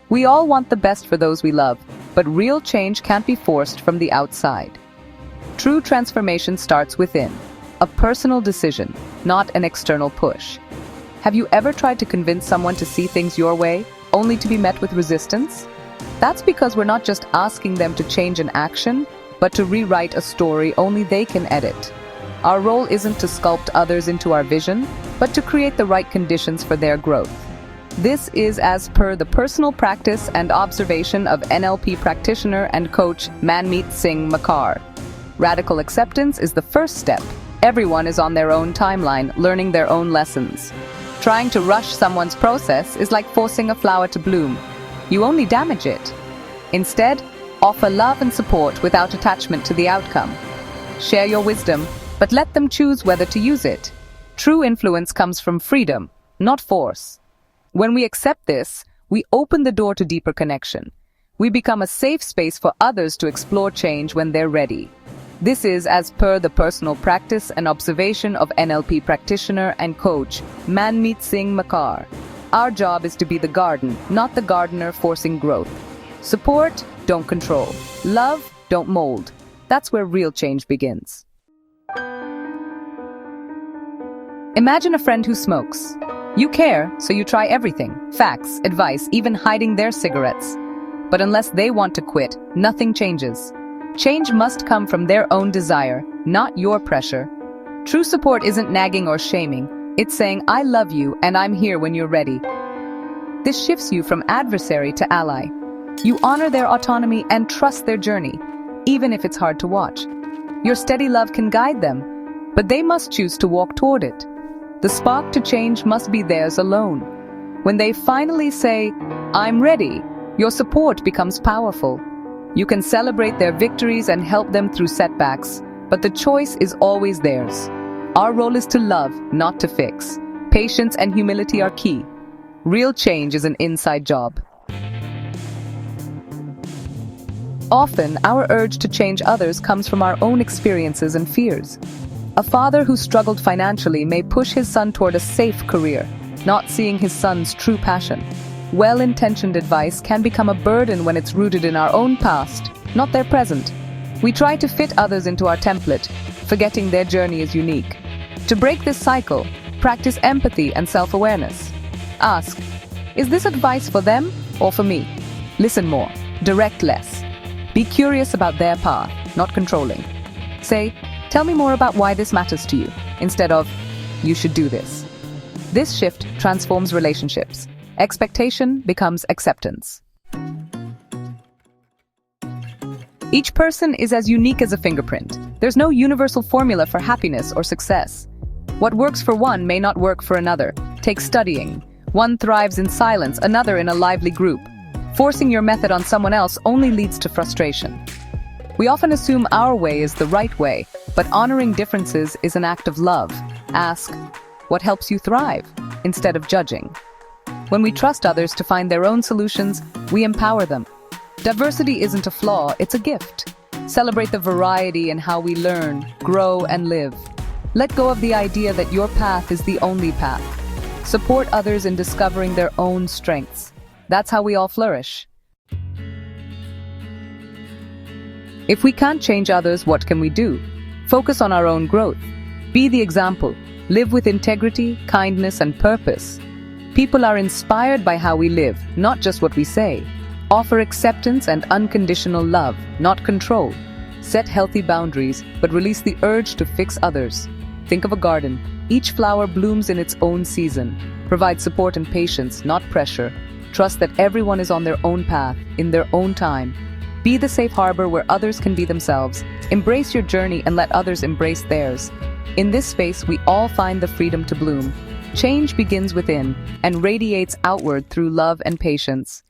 We all want the best for those we love, but real change can't be forced from the outside. True transformation starts within, a personal decision, not an external push. Have you ever tried to convince someone to see things your way, only to be met with resistance? That's because we're not just asking them to change an action, but to rewrite a story only they can edit. Our role isn't to sculpt others into our vision, but to create the right conditions for their growth. This is as per the personal practice and observation of NLP practitioner and coach Manmeet Singh Makar. Radical acceptance is the first step. Everyone is on their own timeline, learning their own lessons. Trying to rush someone's process is like forcing a flower to bloom. You only damage it. Instead, offer love and support without attachment to the outcome. Share your wisdom, but let them choose whether to use it. True influence comes from freedom, not force. When we accept this, we open the door to deeper connection. We become a safe space for others to explore change when they're ready. This is as per the personal practice and observation of NLP practitioner and coach Manmeet Singh Makar. Our job is to be the garden, not the gardener forcing growth. Support, don't control. Love, don't mold. That's where real change begins. Imagine a friend who smokes. You care, so you try everything, facts, advice, even hiding their cigarettes. But unless they want to quit, nothing changes. Change must come from their own desire, not your pressure. True support isn't nagging or shaming. It's saying, I love you and I'm here when you're ready. This shifts you from adversary to ally. You honor their autonomy and trust their journey, even if it's hard to watch. Your steady love can guide them, but they must choose to walk toward it. The spark to change must be theirs alone. When they finally say, I'm ready, your support becomes powerful. You can celebrate their victories and help them through setbacks, but the choice is always theirs. Our role is to love, not to fix. Patience and humility are key. Real change is an inside job. Often, our urge to change others comes from our own experiences and fears. A father who struggled financially may push his son toward a safe career, not seeing his son's true passion. Well-intentioned advice can become a burden when it's rooted in our own past, not their present. We try to fit others into our template, forgetting their journey is unique. To break this cycle, practice empathy and self-awareness. Ask, is this advice for them or for me? Listen more, direct less. Be curious about their path, not controlling. Say, tell me more about why this matters to you, instead of, you should do this. This shift transforms relationships. Expectation becomes acceptance. Each person is as unique as a fingerprint. There's no universal formula for happiness or success. What works for one may not work for another. Take studying. One thrives in silence, another in a lively group. Forcing your method on someone else only leads to frustration. We often assume our way is the right way, but honoring differences is an act of love. Ask, what helps you thrive, instead of judging. When we trust others to find their own solutions, we empower them. Diversity isn't a flaw, it's a gift. Celebrate the variety in how we learn, grow, and live. Let go of the idea that your path is the only path. Support others in discovering their own strengths. That's how we all flourish. If we can't change others, what can we do? Focus on our own growth. Be the example. Live with integrity, kindness, and purpose. People are inspired by how we live, not just what we say. Offer acceptance and unconditional love, not control. Set healthy boundaries, but release the urge to fix others. Think of a garden. Each flower blooms in its own season. Provide support and patience, not pressure. Trust that everyone is on their own path, in their own time. Be the safe harbor where others can be themselves. Embrace your journey and let others embrace theirs. In this space, we all find the freedom to bloom. Change begins within and radiates outward through love and patience.